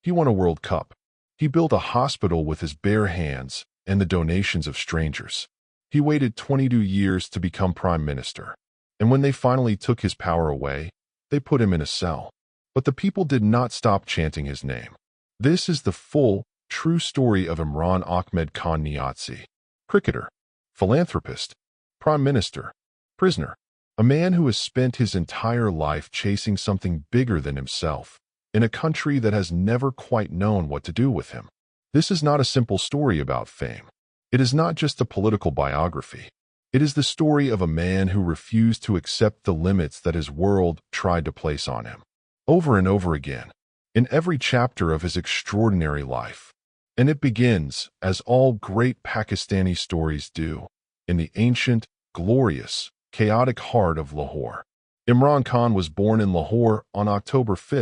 He won a World Cup. He built a hospital with his bare hands and the donations of strangers. He waited 22 years to become prime minister. And when they finally took his power away, they put him in a cell. But the people did not stop chanting his name. This is the full, true story of Imran Ahmed Khan Niazi. Cricketer, philanthropist, prime minister, prisoner. A man who has spent his entire life chasing something bigger than himself, in a country that has never quite known what to do with him. This is not a simple story about fame. It is not just a political biography. It is the story of a man who refused to accept the limits that his world tried to place on him. Over and over again, in every chapter of his extraordinary life. And it begins, as all great Pakistani stories do, in the ancient, glorious, chaotic heart of Lahore. Imran Khan was born in Lahore on October 5,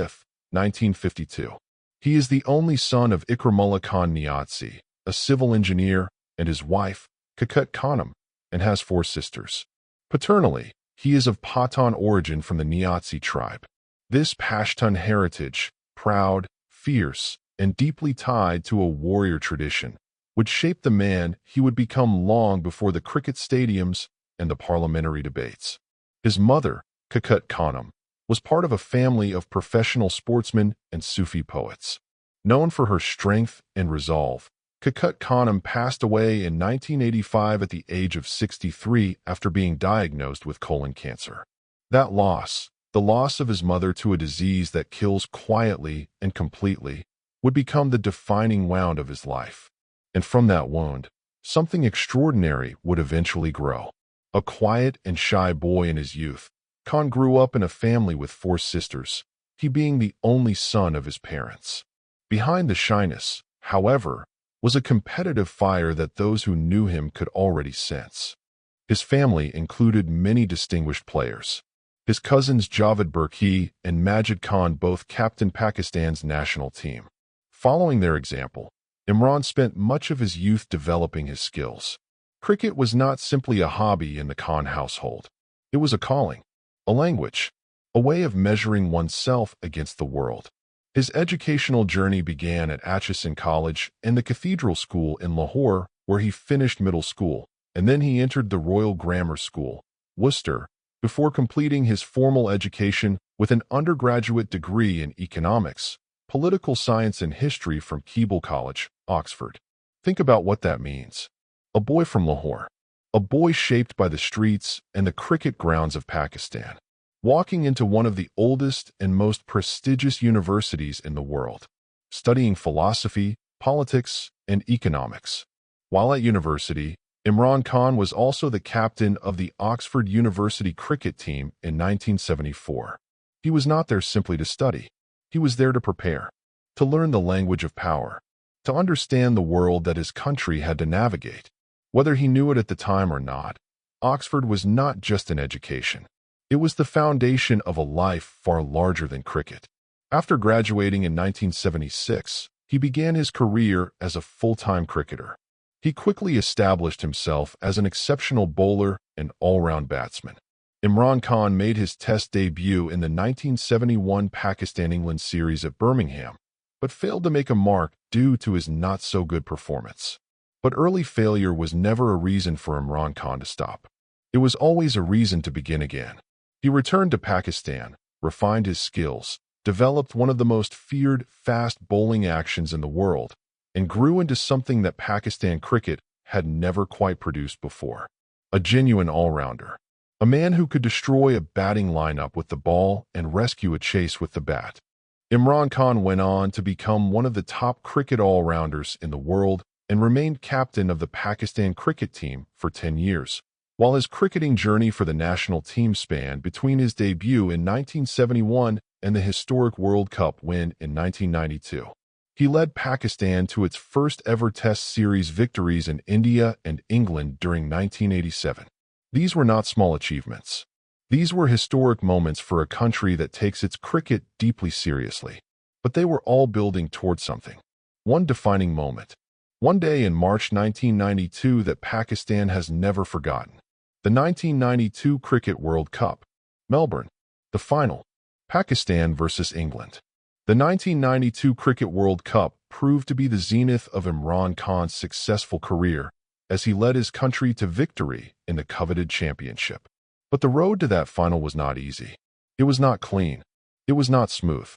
1952. He is the only son of Ikramullah Khan Niazi, a civil engineer, and his wife, Kakut Khanum, and has 4 sisters. Paternally, he is of Pathan origin from the Niazi tribe. This Pashtun heritage, proud, fierce, and deeply tied to a warrior tradition, would shape the man he would become long before the cricket stadiums and the parliamentary debates. His mother, Kakut Khanum, was part of a family of professional sportsmen and Sufi poets. Known for her strength and resolve, Kakut Khanum passed away in 1985 at the age of 63 after being diagnosed with colon cancer. That loss, the loss of his mother to a disease that kills quietly and completely, would become the defining wound of his life. And from that wound, something extraordinary would eventually grow. A quiet and shy boy in his youth, Khan grew up in a family with 4 sisters, he being the only son of his parents. Behind the shyness, however, was a competitive fire that those who knew him could already sense. His family included many distinguished players. His cousins Javed Burki and Majid Khan both captained Pakistan's national team. Following their example, Imran spent much of his youth developing his skills. Cricket was not simply a hobby in the Khan household. It was a calling, a language, a way of measuring oneself against the world. His educational journey began at Atchison College and the Cathedral School in Lahore, where he finished middle school, and then he entered the Royal Grammar School, Worcester, before completing his formal education with an undergraduate degree in economics, political science and history from Keble College, Oxford. Think about what that means. A boy from Lahore, a boy shaped by the streets and the cricket grounds of Pakistan, walking into one of the oldest and most prestigious universities in the world, studying philosophy, politics, and economics. While at university, Imran Khan was also the captain of the Oxford University cricket team in 1974. He was not there simply to study. He was there to prepare, to learn the language of power, to understand the world that his country had to navigate. Whether he knew it at the time or not, Oxford was not just an education. It was the foundation of a life far larger than cricket. After graduating in 1976, he began his career as a full-time cricketer. He quickly established himself as an exceptional bowler and all-round batsman. Imran Khan made his Test debut in the 1971 Pakistan-England series at Birmingham, but failed to make a mark due to his not-so-good performance. But early failure was never a reason for Imran Khan to stop. It was always a reason to begin again. He returned to Pakistan, refined his skills, developed one of the most feared fast bowling actions in the world, and grew into something that Pakistan cricket had never quite produced before. A genuine all-rounder. A man who could destroy a batting lineup with the ball and rescue a chase with the bat. Imran Khan went on to become one of the top cricket all-rounders in the world and remained captain of the Pakistan cricket team for 10 years. While his cricketing journey for the national team spanned between his debut in 1971 and the historic World Cup win in 1992. He led Pakistan to its first ever Test series victories in India and England during 1987. These were not small achievements. These were historic moments for a country that takes its cricket deeply seriously. But they were all building towards something. One defining moment. One day in March 1992 that Pakistan has never forgotten. The 1992 Cricket World Cup. Melbourne. The final. Pakistan versus England. The 1992 Cricket World Cup proved to be the zenith of Imran Khan's successful career as he led his country to victory in the coveted championship. But the road to that final was not easy. It was not clean. It was not smooth.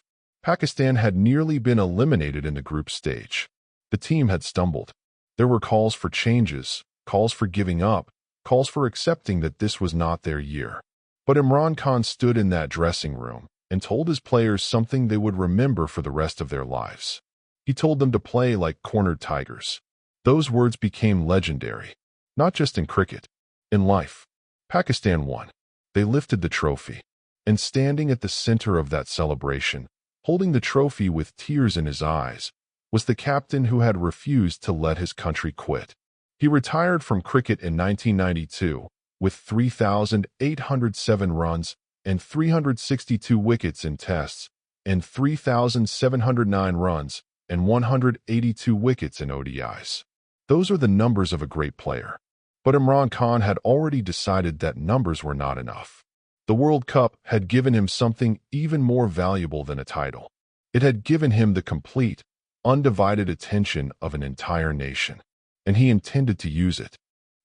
Pakistan had nearly been eliminated in the group stage. The team had stumbled. There were calls for changes, calls for giving up, calls for accepting that this was not their year. But Imran Khan stood in that dressing room and told his players something they would remember for the rest of their lives. He told them to play like cornered tigers. Those words became legendary, not just in cricket, in life. Pakistan won. They lifted the trophy. And standing at the center of that celebration, holding the trophy with tears in his eyes, was the captain who had refused to let his country quit. He retired from cricket in 1992 with 3,807 runs and 362 wickets in tests, and 3,709 runs and 182 wickets in ODIs. Those are the numbers of a great player. But Imran Khan had already decided that numbers were not enough. The World Cup had given him something even more valuable than a title. It had given him the complete, undivided attention of an entire nation, and he intended to use it.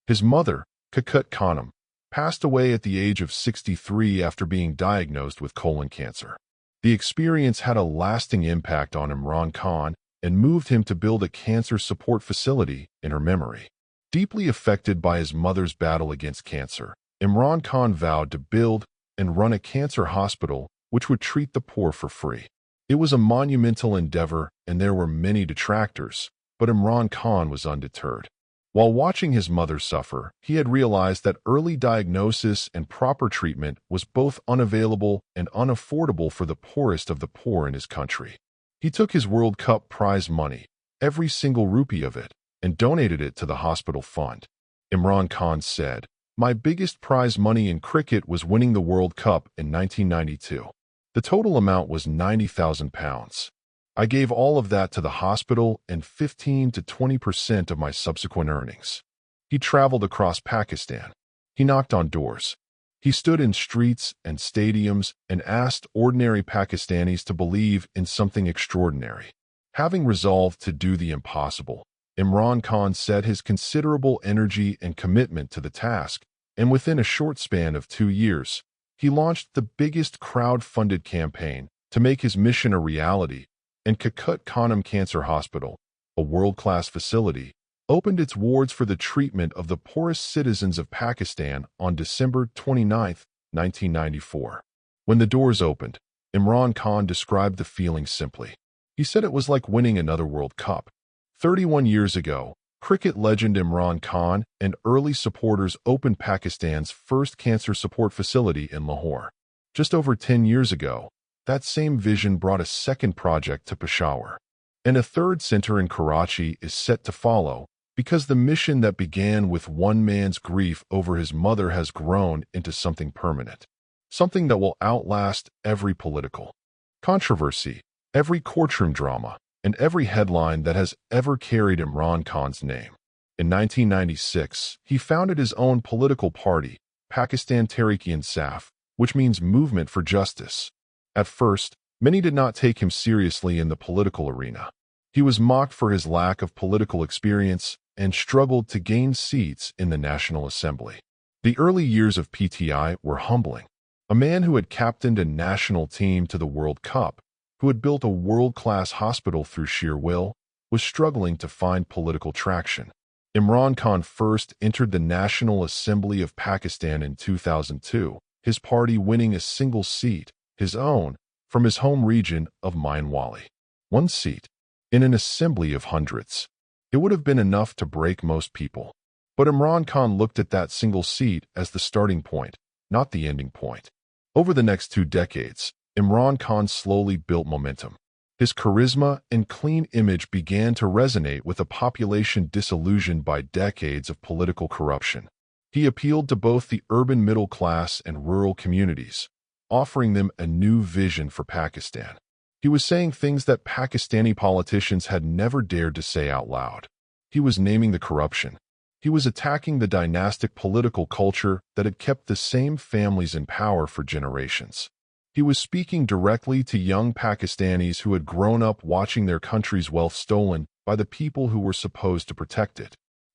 His mother, Khanum, passed away at the age of 63 after being diagnosed with colon cancer. The experience had a lasting impact on Imran Khan and moved him to build a cancer support facility in her memory. Deeply affected by his mother's battle against cancer, Imran Khan vowed to build and run a cancer hospital which would treat the poor for free. It was a monumental endeavor and there were many detractors, but Imran Khan was undeterred. While watching his mother suffer, he had realized that early diagnosis and proper treatment was both unavailable and unaffordable for the poorest of the poor in his country. He took his World Cup prize money, every single rupee of it, and donated it to the hospital fund. Imran Khan said, "My biggest prize money in cricket was winning the World Cup in 1992. The total amount was £90,000. I gave all of that to the hospital and 15 to 20% of my subsequent earnings." He traveled across Pakistan. He knocked on doors. He stood in streets and stadiums and asked ordinary Pakistanis to believe in something extraordinary. Having resolved to do the impossible, Imran Khan set his considerable energy and commitment to the task, and within a short span of 2 years, he launched the biggest crowd-funded campaign to make his mission a reality, and Khanum Cancer Hospital, a world-class facility, opened its wards for the treatment of the poorest citizens of Pakistan on December 29, 1994. When the doors opened, Imran Khan described the feeling simply. He said it was like winning another World Cup. 31 years ago, cricket legend Imran Khan and early supporters opened Pakistan's first cancer support facility in Lahore. Just over 10 years ago, that same vision brought a second project to Peshawar. And a third center in Karachi is set to follow, because the mission that began with one man's grief over his mother has grown into something permanent. Something that will outlast every political controversy, every courtroom drama, and every headline that has ever carried Imran Khan's name. In 1996, he founded his own political party, Pakistan Tehreek-e-Insaf, which means Movement for Justice. At first, many did not take him seriously in the political arena. He was mocked for his lack of political experience and struggled to gain seats in the National Assembly. The early years of PTI were humbling. A man who had captained a national team to the World Cup, who had built a world-class hospital through sheer will, was struggling to find political traction. Imran Khan first entered the National Assembly of Pakistan in 2002, his party winning a single seat, his own, from his home region of Mainwali. One seat. In an assembly of hundreds. It would have been enough to break most people. But Imran Khan looked at that single seat as the starting point, not the ending point. Over the next 2 decades, Imran Khan slowly built momentum. His charisma and clean image began to resonate with a population disillusioned by decades of political corruption. He appealed to both the urban middle class and rural communities, offering them a new vision for Pakistan. He was saying things that Pakistani politicians had never dared to say out loud. He was naming the corruption. He was attacking the dynastic political culture that had kept the same families in power for generations. He was speaking directly to young Pakistanis who had grown up watching their country's wealth stolen by the people who were supposed to protect it.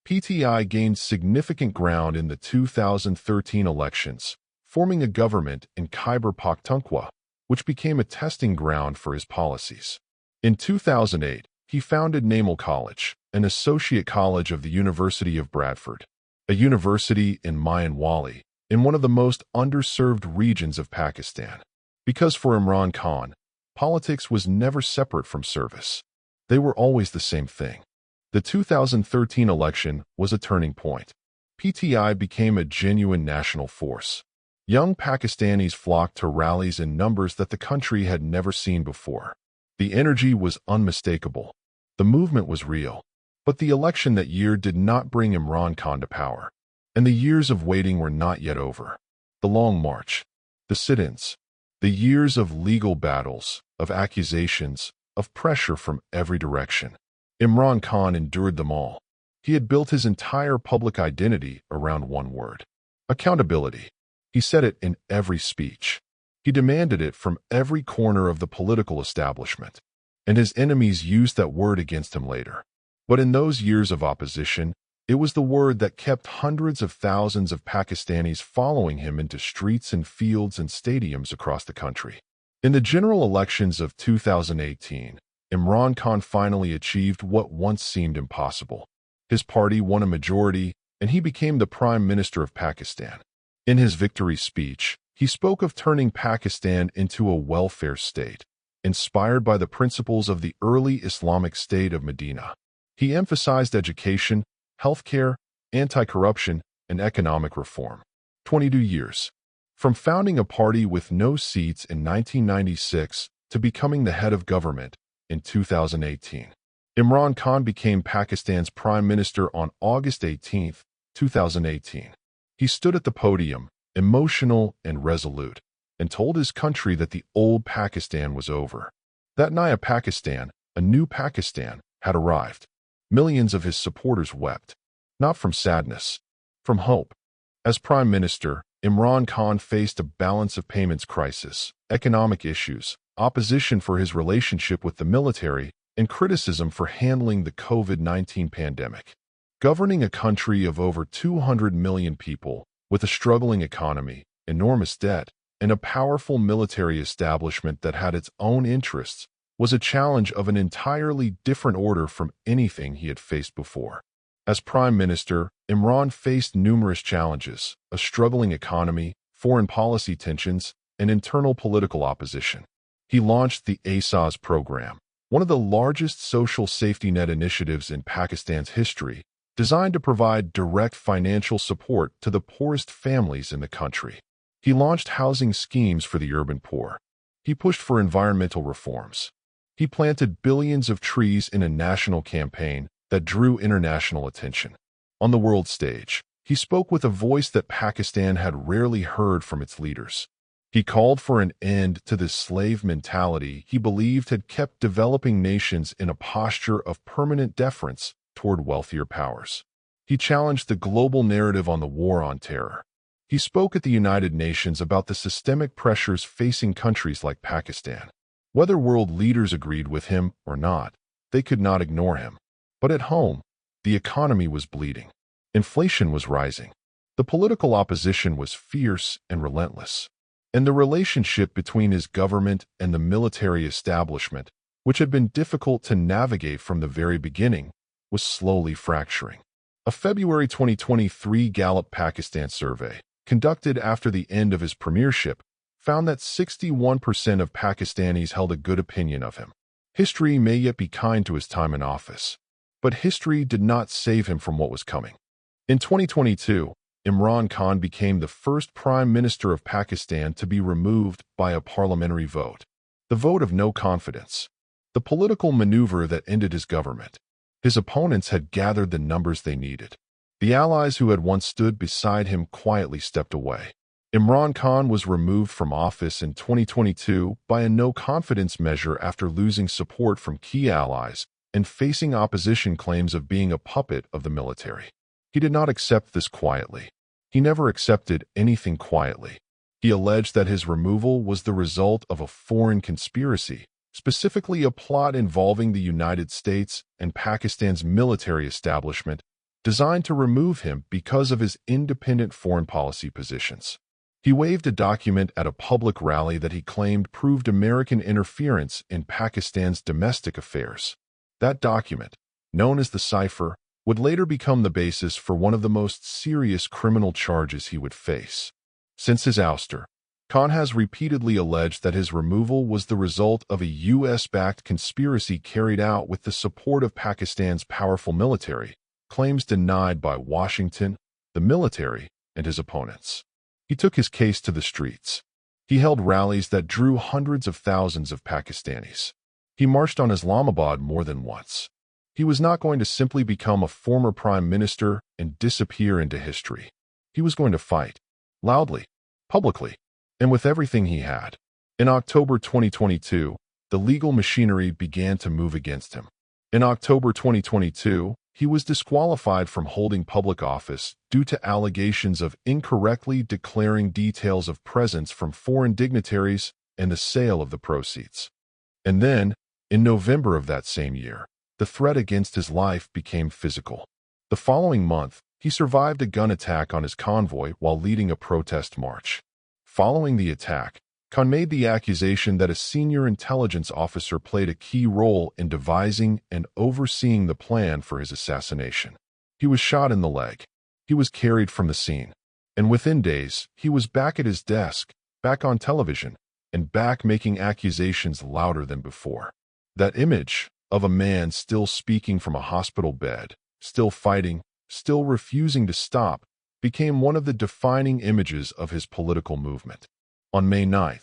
PTI gained significant ground in the 2013 elections, forming a government in Khyber Pakhtunkhwa, which became a testing ground for his policies. In 2008, he founded Namal College, an associate college of the University of Bradford, a university in Mayanwali, in one of the most underserved regions of Pakistan. Because for Imran Khan, politics was never separate from service. They were always the same thing. The 2013 election was a turning point. PTI became a genuine national force. Young Pakistanis flocked to rallies in numbers that the country had never seen before. The energy was unmistakable. The movement was real. But the election that year did not bring Imran Khan to power. And the years of waiting were not yet over. The long march, the sit-ins, the years of legal battles, of accusations, of pressure from every direction. Imran Khan endured them all. He had built his entire public identity around one word: accountability. He said it in every speech. He demanded it from every corner of the political establishment. And his enemies used that word against him later. But in those years of opposition, it was the word that kept hundreds of thousands of Pakistanis following him into streets and fields and stadiums across the country. In the general elections of 2018, Imran Khan finally achieved what once seemed impossible. His party won a majority, and he became the Prime Minister of Pakistan. In his victory speech, he spoke of turning Pakistan into a welfare state, inspired by the principles of the early Islamic state of Medina. He emphasized education, healthcare, anti-corruption, and economic reform. 22 years. From founding a party with no seats in 1996 to becoming the head of government in 2018. Imran Khan became Pakistan's Prime Minister on August 18, 2018. He stood at the podium, emotional and resolute, and told his country that the old Pakistan was over. That Naya Pakistan, a new Pakistan, had arrived. Millions of his supporters wept, not from sadness, from hope. As Prime Minister, Imran Khan faced a balance of payments crisis, economic issues, opposition for his relationship with the military, and criticism for handling the COVID-19 pandemic. Governing a country of over 200 million people, with a struggling economy, enormous debt, and a powerful military establishment that had its own interests, was a challenge of an entirely different order from anything he had faced before. As Prime Minister, Imran faced numerous challenges: a struggling economy, foreign policy tensions, and internal political opposition. He launched the ASAS program, one of the largest social safety net initiatives in Pakistan's history, designed to provide direct financial support to the poorest families in the country. He launched housing schemes for the urban poor. He pushed for environmental reforms. He planted billions of trees in a national campaign that drew international attention. On the world stage, he spoke with a voice that Pakistan had rarely heard from its leaders. He called for an end to the slave mentality he believed had kept developing nations in a posture of permanent deference toward wealthier powers. He challenged the global narrative on the war on terror. He spoke at the United Nations about the systemic pressures facing countries like Pakistan. Whether world leaders agreed with him or not, they could not ignore him. But at home, the economy was bleeding. Inflation was rising. The political opposition was fierce and relentless. And the relationship between his government and the military establishment, which had been difficult to navigate from the very beginning, was slowly fracturing. A February 2023 Gallup Pakistan survey, conducted after the end of his premiership, found that 61% of Pakistanis held a good opinion of him. History may yet be kind to his time in office, but history did not save him from what was coming. In 2022, Imran Khan became the first Prime Minister of Pakistan to be removed by a parliamentary vote. The vote of no confidence. The political maneuver that ended his government. His opponents had gathered the numbers they needed. The allies who had once stood beside him quietly stepped away. Imran Khan was removed from office in 2022 by a no-confidence measure after losing support from key allies and facing opposition claims of being a puppet of the military. He did not accept this quietly. He never accepted anything quietly. He alleged that his removal was the result of a foreign conspiracy, specifically a plot involving the United States and Pakistan's military establishment, designed to remove him because of his independent foreign policy positions. He waved a document at a public rally that he claimed proved American interference in Pakistan's domestic affairs. That document, known as the cipher, would later become the basis for one of the most serious criminal charges he would face. Since his ouster, Khan has repeatedly alleged that his removal was the result of a U.S.-backed conspiracy carried out with the support of Pakistan's powerful military, claims denied by Washington, the military, and his opponents. He took his case to the streets. He held rallies that drew hundreds of thousands of Pakistanis. He marched on Islamabad more than once. He was not going to simply become a former prime minister and disappear into history. He was going to fight, loudly, publicly, and with everything he had. In October 2022, the legal machinery began to move against him. In October 2022, he was disqualified from holding public office due to allegations of incorrectly declaring details of presents from foreign dignitaries and the sale of the proceeds. And then, in November of that same year, the threat against his life became physical. The following month, he survived a gun attack on his convoy while leading a protest march. Following the attack, Khan made the accusation that a senior intelligence officer played a key role in devising and overseeing the plan for his assassination. He was shot in the leg. He was carried from the scene. And within days, he was back at his desk, back on television, and back making accusations louder than before. That image of a man still speaking from a hospital bed, still fighting, still refusing to stop, became one of the defining images of his political movement. On May 9,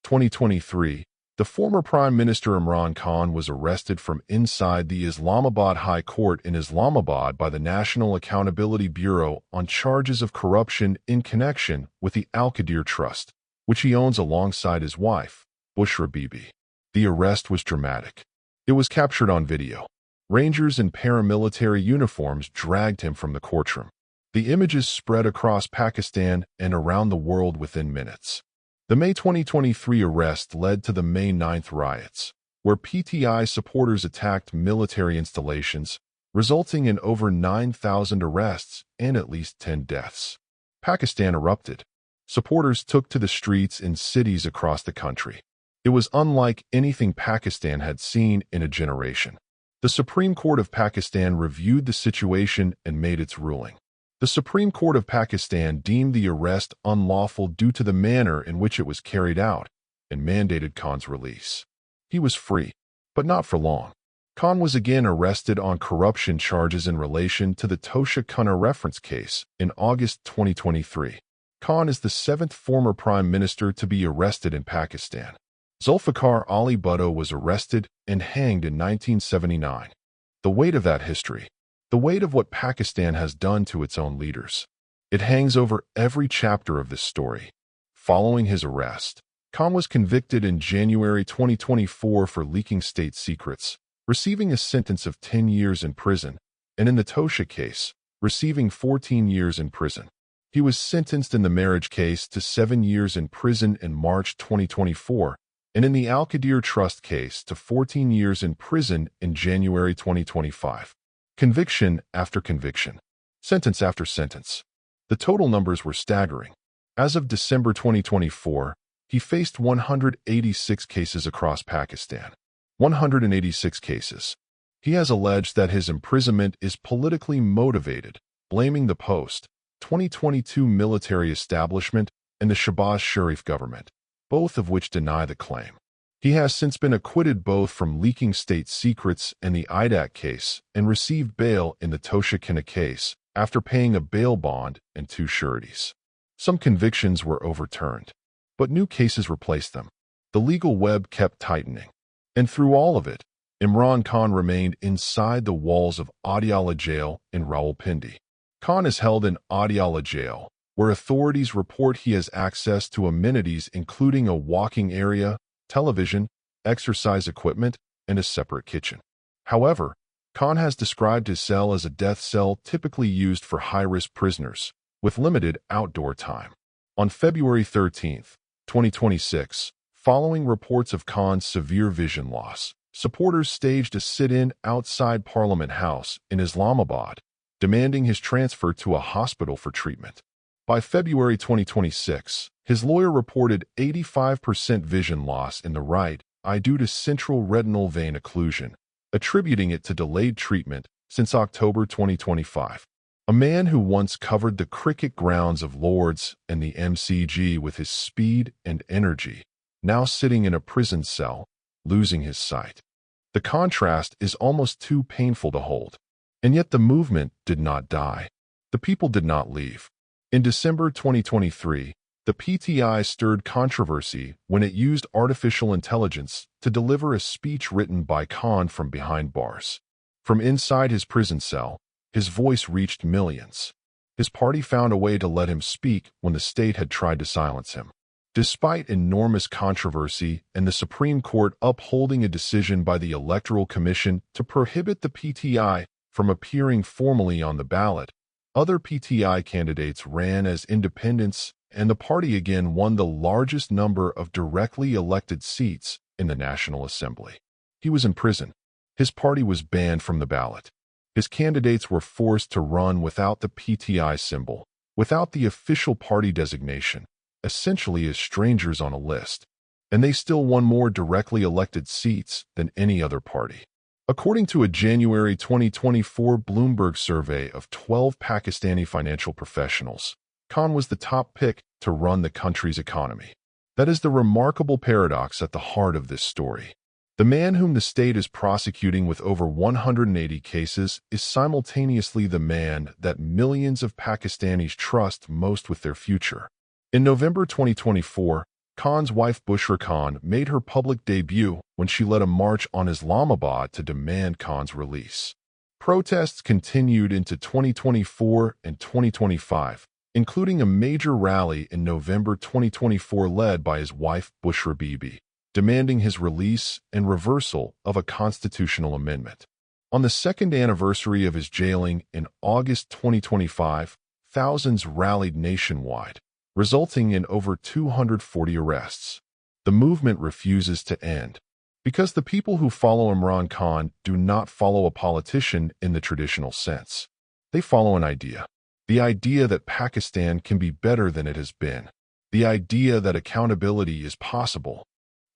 2023, the former Prime Minister Imran Khan was arrested from inside the Islamabad High Court in Islamabad by the National Accountability Bureau on charges of corruption in connection with the Al-Qadir Trust, which he owns alongside his wife, Bushra Bibi. The arrest was dramatic. It was captured on video. Rangers in paramilitary uniforms dragged him from the courtroom. The images spread across Pakistan and around the world within minutes. The May 2023 arrest led to the May 9th riots, where PTI supporters attacked military installations, resulting in over 9,000 arrests and at least 10 deaths. Pakistan erupted. Supporters took to the streets in cities across the country. It was unlike anything Pakistan had seen in a generation. The Supreme Court of Pakistan reviewed the situation and made its ruling. The Supreme Court of Pakistan deemed the arrest unlawful due to the manner in which it was carried out and mandated Khan's release. He was free, but not for long. Khan was again arrested on corruption charges in relation to the Tosha Khanna reference case in August 2023. Khan is the seventh former prime minister to be arrested in Pakistan. Zulfikar Ali Bhutto was arrested and hanged in 1979. The weight of that history, the weight of what Pakistan has done to its own leaders, it hangs over every chapter of this story. Following his arrest, Khan was convicted in January 2024 for leaking state secrets, receiving a sentence of 10 years in prison, and in the Tosha case, receiving 14 years in prison. He was sentenced in the marriage case to 7 years in prison in March 2024, and in the Al-Qadir Trust case to 14 years in prison in January 2025. Conviction after conviction, sentence after sentence. The total numbers were staggering. As of December 2024, he faced 186 cases across Pakistan. 186 cases. He has alleged that his imprisonment is politically motivated, blaming the post-2022 military establishment and the Shahbaz Sharif government, both of which deny the claim. He has since been acquitted both from leaking state secrets and the IDAC case and received bail in the Tosha Khanna case after paying a bail bond and 2 sureties. Some convictions were overturned, but new cases replaced them. The legal web kept tightening. And through all of it, Imran Khan remained inside the walls of Adiala Jail in Rawalpindi. Khan is held in Adiala Jail, where authorities report he has access to amenities including a walking area, television, exercise equipment, and a separate kitchen. However, Khan has described his cell as a death cell typically used for high-risk prisoners, with limited outdoor time. On February 13, 2026, following reports of Khan's severe vision loss, supporters staged a sit-in outside Parliament House in Islamabad, demanding his transfer to a hospital for treatment. By February 2026, his lawyer reported 85% vision loss in the right eye due to central retinal vein occlusion, attributing it to delayed treatment since October 2025. A man who once covered the cricket grounds of Lord's and the MCG with his speed and energy, now sitting in a prison cell, losing his sight. The contrast is almost too painful to hold. And yet the movement did not die. The people did not leave. In December 2023, the PTI stirred controversy when it used artificial intelligence to deliver a speech written by Khan from behind bars. From inside his prison cell, his voice reached millions. His party found a way to let him speak when the state had tried to silence him. Despite enormous controversy and the Supreme Court upholding a decision by the Electoral Commission to prohibit the PTI from appearing formally on the ballot, other PTI candidates ran as independents, and the party again won the largest number of directly elected seats in the National Assembly. He was in prison. His party was banned from the ballot. His candidates were forced to run without the PTI symbol, without the official party designation, essentially as strangers on a list. And they still won more directly elected seats than any other party. According to a January 2024 Bloomberg survey of 12 Pakistani financial professionals, Khan was the top pick to run the country's economy. That is the remarkable paradox at the heart of this story. The man whom the state is prosecuting with over 180 cases is simultaneously the man that millions of Pakistanis trust most with their future. In November 2024, Khan's wife Bushra Khan made her public debut when she led a march on Islamabad to demand Khan's release. Protests continued into 2024 and 2025, including a major rally in November 2024 led by his wife Bushra Bibi, demanding his release and reversal of a constitutional amendment. On the second anniversary of his jailing in August 2025, thousands rallied nationwide, resulting in over 240 arrests. The movement refuses to end, because the people who follow Imran Khan do not follow a politician in the traditional sense. They follow an idea. The idea that Pakistan can be better than it has been. The idea that accountability is possible.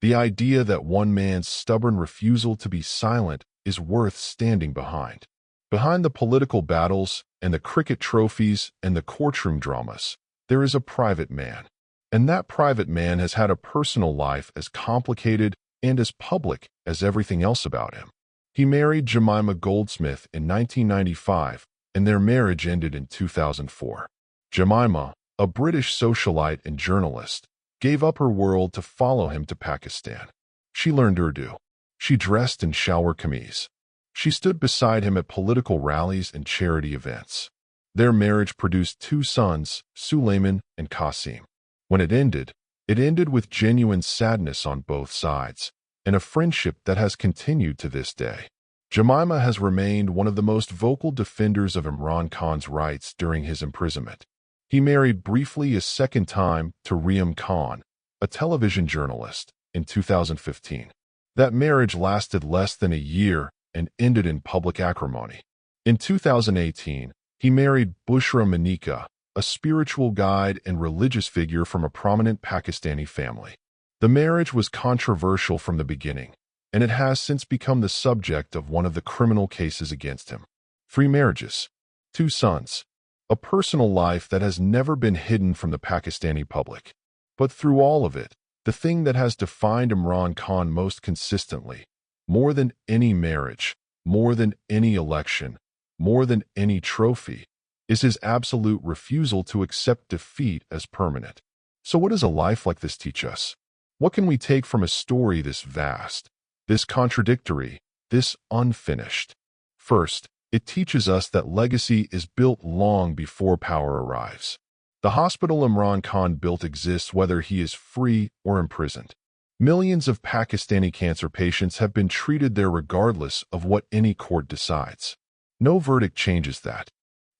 The idea that one man's stubborn refusal to be silent is worth standing behind. Behind the political battles and the cricket trophies and the courtroom dramas, there is a private man. And that private man has had a personal life as complicated and as public as everything else about him. He married Jemima Goldsmith in 1995, and their marriage ended in 2004. Jemima, a British socialite and journalist, gave up her world to follow him to Pakistan. She learned Urdu. She dressed in shalwar kameez. She stood beside him at political rallies and charity events. Their marriage produced 2 sons, Suleiman and Qasim. When it ended with genuine sadness on both sides, and a friendship that has continued to this day. Jemima has remained one of the most vocal defenders of Imran Khan's rights during his imprisonment. He married briefly a second time to Riyam Khan, a television journalist, in 2015. That marriage lasted less than a year and ended in public acrimony. In 2018, he married Bushra Manika, a spiritual guide and religious figure from a prominent Pakistani family. The marriage was controversial from the beginning, and it has since become the subject of one of the criminal cases against him. 3 marriages, 2 sons. A personal life that has never been hidden from the Pakistani public. But through all of it, the thing that has defined Imran Khan most consistently, more than any marriage, more than any election, more than any trophy, is his absolute refusal to accept defeat as permanent. So what does a life like this teach us? What can we take from a story this vast, this contradictory, this unfinished? First, it teaches us that legacy is built long before power arrives. The hospital Imran Khan built exists whether he is free or imprisoned. Millions of Pakistani cancer patients have been treated there regardless of what any court decides. No verdict changes that.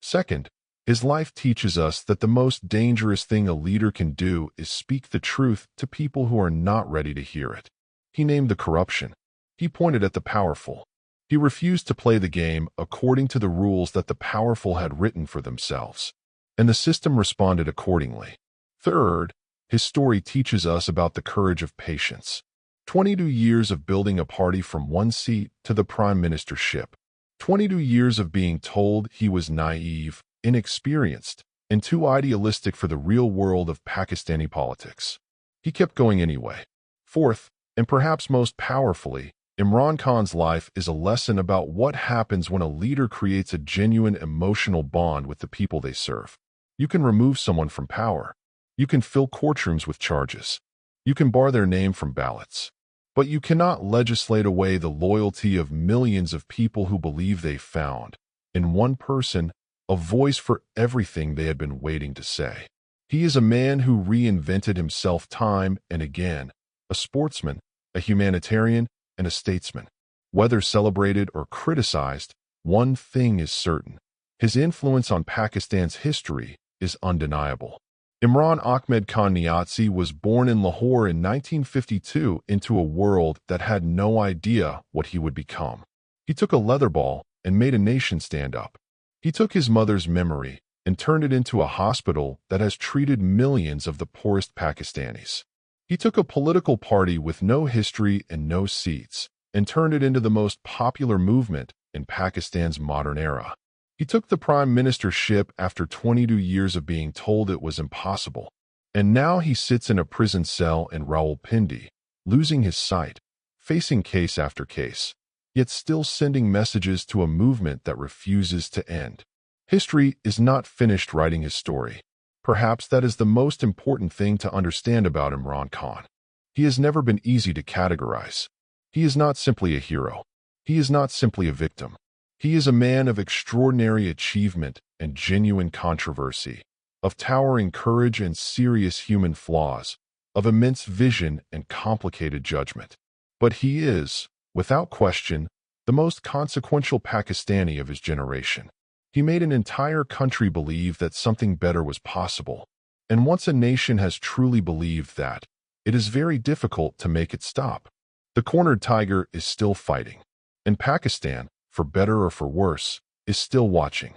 Second, His life teaches us that the most dangerous thing a leader can do is speak the truth to people who are not ready to hear it. He named the corruption. He pointed at the powerful. He refused to play the game according to the rules that the powerful had written for themselves. And the system responded accordingly. Third, his story teaches us about the courage of patience. 22 years of building a party from one seat to the prime ministership. 22 years of being told he was naive, inexperienced, and too idealistic for the real world of Pakistani politics. He kept going anyway. Fourth, and perhaps most powerfully, Imran Khan's life is a lesson about what happens when a leader creates a genuine emotional bond with the people they serve. You can remove someone from power. You can fill courtrooms with charges. You can bar their name from ballots. But you cannot legislate away the loyalty of millions of people who believe they found, in one person, a voice for everything they had been waiting to say. He is a man who reinvented himself time and again, a sportsman, a humanitarian, and a statesman. Whether celebrated or criticized, one thing is certain. His influence on Pakistan's history is undeniable. Imran Ahmed Khan Niazi was born in Lahore in 1952 into a world that had no idea what he would become. He took a leather ball and made a nation stand up. He took his mother's memory and turned it into a hospital that has treated millions of the poorest Pakistanis. He took a political party with no history and no seats and turned it into the most popular movement in Pakistan's modern era. He took the prime ministership after 22 years of being told it was impossible, and now he sits in a prison cell in Rawalpindi, losing his sight, facing case after case, yet still sending messages to a movement that refuses to end. History is not finished writing his story. Perhaps that is the most important thing to understand about Imran Khan. He has never been easy to categorize. He is not simply a hero. He is not simply a victim. He is a man of extraordinary achievement and genuine controversy, of towering courage and serious human flaws, of immense vision and complicated judgment. But he is, without question, the most consequential Pakistani of his generation. He made an entire country believe that something better was possible. And once a nation has truly believed that, it is very difficult to make it stop. The cornered tiger is still fighting. And Pakistan, for better or for worse, is still watching.